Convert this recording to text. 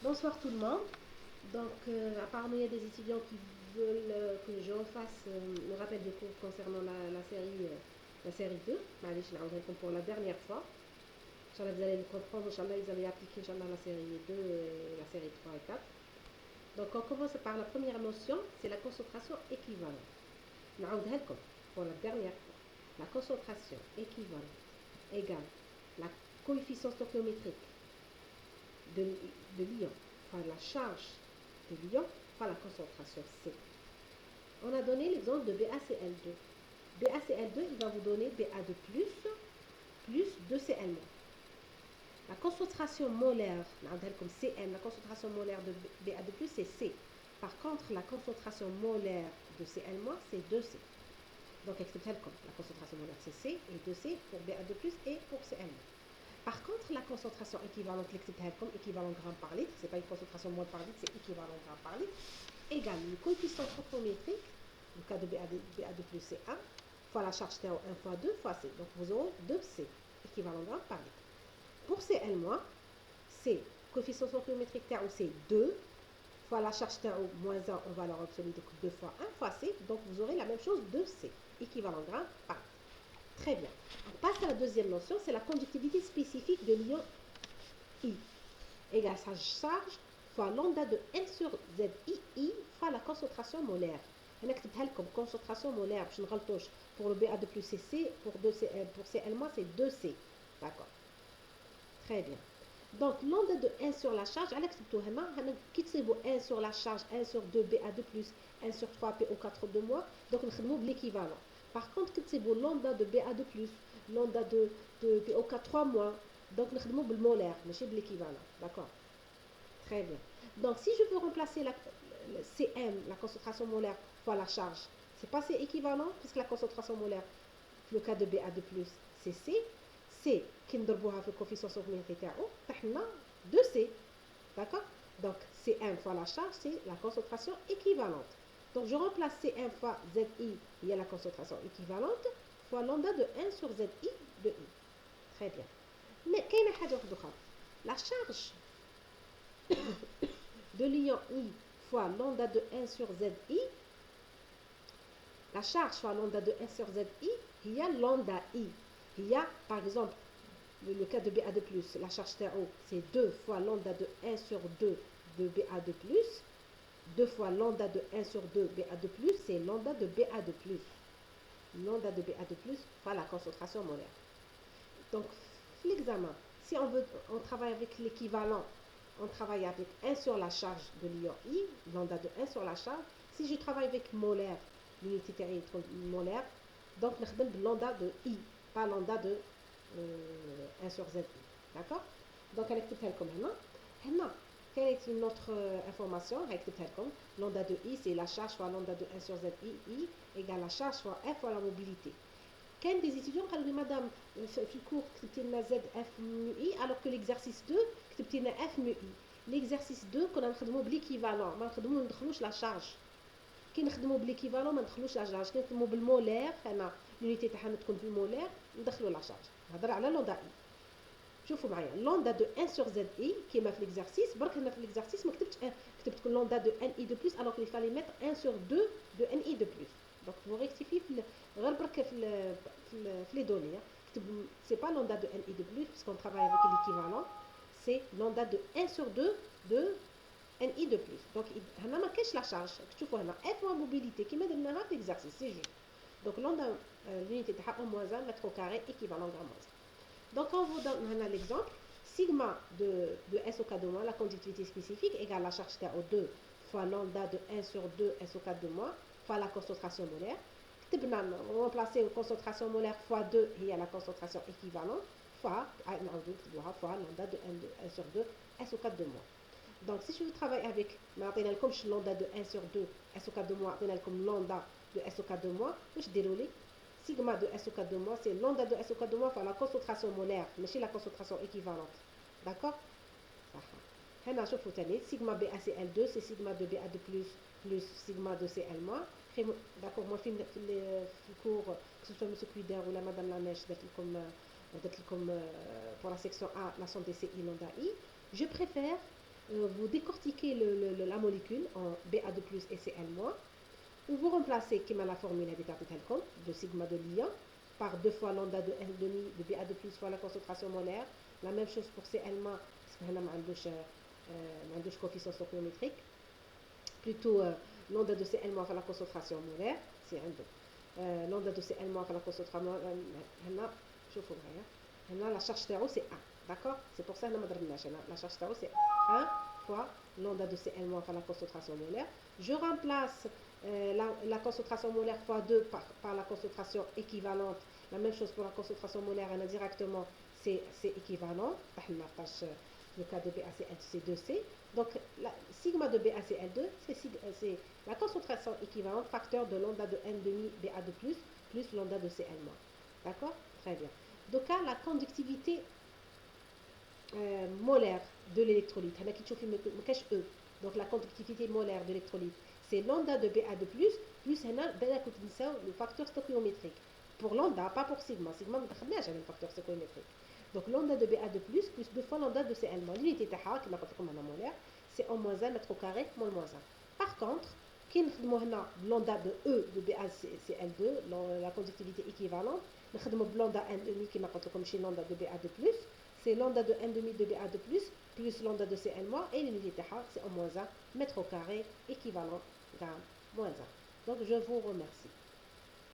Bonsoir tout le monde. Apparemment, il y a des étudiants qui veulent que je refasse le rappel des cours concernant la série 2. Allez, je l'ai pour la dernière fois. Inch'Allah, vous allez le comprendre. Inch'Allah, vous allez appliquer Inch'Allah, la série 2 et la série 3 et 4. Donc, on commence par la première notion, c'est la concentration équivalente. نعاودها لكم pour la dernière fois. La concentration équivalente égale la coefficient stoichiométrique de, de l'ion, enfin la charge de l'ion, fois la concentration C. On a donné l'exemple de BaCl2. BaCl2, il va vous donner Ba2 plus 2Cl-. La concentration molaire, comme Cm, la concentration molaire de Ba2+, c'est C. Par contre, la concentration molaire de Cl-, c'est 2C. Donc, comme la concentration molaire, c'est C, et 2C pour Ba2+, et pour Cl-. Par contre, la concentration équivalente, comme équivalent gramme par litre, c'est pas une concentration mol par litre, c'est équivalent gramme par litre, égale le coefficient stoichiométrique, le cas de Ba2+, c'est 1, fois la charge TO 1 fois 2 fois C. Donc, vous aurez 2C, équivalent gramme par litre. Pour Cl-, c'est coefficient stoichiométrique TO, c'est 2, fois la charge TO moins 1 en valeur absolue, donc 2 fois 1 fois C. Donc, vous aurez la même chose, 2C, équivalent gramme par litre. Très bien. On passe à la deuxième notion, c'est la conductivité spécifique de l'ion I, égale sa charge fois lambda de N sur ZII fois la concentration molaire. On a comme concentration molaire, je ne raltouche, pour le Ba2+, c'est C, pour Cl, c'est 2C. D'accord. Très bien. Donc, lambda de 1 sur la charge, on a 1 sur la charge, 1 sur 2 Ba2+, 1 sur 3 PO4 de moins, donc on a l'équivalent. Par contre, c'est beau lambda de Ba2+, lambda de PO4 3 moins, donc nous avons le molaire, mais c'est l'équivalent. D'accord. Très bien. Donc, si je veux remplacer la Cm, la concentration molaire, fois la charge, c'est pas c'est équivalent, puisque la concentration molaire, le cas de Ba2+, c'est C. C, qui nous donne le coefficient stoichiométrique تاعو, 2C. D'accord. Donc, Cm fois la charge, c'est la concentration équivalente. Donc, je remplace Cm fois Zi, il y a la concentration équivalente, fois lambda de 1 sur Zi de I. Très bien. Mais, la charge de l'ion I fois lambda de 1 sur Zi, la charge fois lambda de 1 sur Zi, il y a lambda I. Il y a, par exemple, le cas de Ba2+, la charge TO, c'est 2 fois lambda de 1 sur 2 de Ba2+, 2 fois lambda de 1 sur 2 Ba2+, c'est lambda de Ba2+. Lambda de Ba2+, fois la concentration molaire. Donc, l'examen, si on travaille avec l'équivalent, on travaille avec 1 sur la charge de l'ion I, lambda de 1 sur la charge. Si je travaille avec molaire, l'unité thermique molaire, donc on a lambda de I, pas lambda de 1 sur ZI. D'accord. Donc, elle est comme maintenant. Quelle est une autre information? Lambda de I, c'est la charge fois lambda de 1 sur ZI, I égale la charge fois F fois la mobilité. Quand des étudiants ont dit, madame, في cours, كتبتي Z F mu I, alors que l'exercice 2, كتبتي F mu I. L'exercice 2, qu'on a نخدمو l'équivalent, ما نخدمو ندخلوش la charge. كي نخدمو بالl'équivalent ما ندخلوش لا شارج. كي نخدمو بالمولير انا l'unité تاعنا تكون بالمولير ندخلو لا شارج. نهضر على لوندا اي. شوفوا معايا لوندا دو 1 sur ZI كيما في l'exercice. برك هنا في l'exercice ما كتبتش 1, كتبت لوندا دو ان اي دو بلس alors qu'il fallait mettre 1 sur 2 de ان اي دو بلس. donc vous rectifiez غير برك في les données. c'est pas lambda de n i de plus puisqu'on travaille avec l'équivalent, c'est lambda de 1 sur 2 de NI de plus. Donc, on a marqué la charge. Tu vois, F moins mobilité qui met dans l'exercice, c'est juste. Donc, l'unité de 1 moins 1 mètre au carré équivalent gramme moins 1. Donc, on vous donne l'exemple. Sigma de S au cas de moins, la conductivité spécifique, égale la charge TO2 fois lambda de 1 sur 2 S au cas de moins, fois la concentration molaire. On va remplacer la concentration molaire fois 2 et à la concentration équivalente, fois lambda de 1 sur 2 S au cas de moins. Donc, si je travaille avec lambda de 1 sur 2 S au 4 de moins, comme lambda de S au 4 de moins, je déroule sigma de S au 4 de moins, c'est lambda de S au 4 de moins par la concentration molaire, mais chez la concentration équivalente. D'accord. Sigma BaCl2, c'est sigma de Ba2 plus sigma de Cl-. D'accord, moi, je fais le cours, que ce soit M. Cuider ou la Madame Lamèche, comme pour la section A, la somme des CI lambda I. Je préfère vous décortiquez la molécule en Ba2 plus et Cl-, où vous remplacez qui la formule de sigma de l'ion par 2 fois lambda de N demi de Ba2 plus fois la concentration molaire. La même chose pour Cl-, parce qu'on a un coefficient stoichiométrique, plutôt lambda de Cl- fois la concentration molaire, c'est un lambda de Cl- fois la concentration molaire, la charge stéro c'est 1, d'accord? C'est pour ça que la charge stéro c'est 1 fois lambda de Cl- fois la concentration molaire. Je remplace la concentration molaire fois 2 par la concentration équivalente. La même chose pour la concentration molaire, directement c'est équivalent. Le cas de BaCl c'est 2C. Donc la sigma de BaCl2 c'est la concentration équivalente facteur de lambda de N demi Ba2 plus lambda de Cl-. D'accord? Très bien. Donc là, la conductivité molaire de l'électrolyte, donc la conductivité molaire de l'électrolyte, c'est lambda de Ba2 plus le facteur stoichiométrique. Pour lambda, pas pour sigma. Sigma, on n'a jamais le facteur stoichiométrique. Donc lambda de Ba2 plus 2 fois lambda de Cl-. L'unité TH, qui n'a pas comme molaire, c'est en moins 1 mètre au carré, moins 1. Par contre, qui nous lambda de E de BaCl2, la conductivité équivalente, nous lambda N demi qui n'a pas comme chez lambda de Ba2 plus, c'est lambda de N demi de Ba2 plus lambda de Cl- et l'unité TH, c'est en moins 1 mètre au carré, équivalent à moins 1. Donc je vous remercie.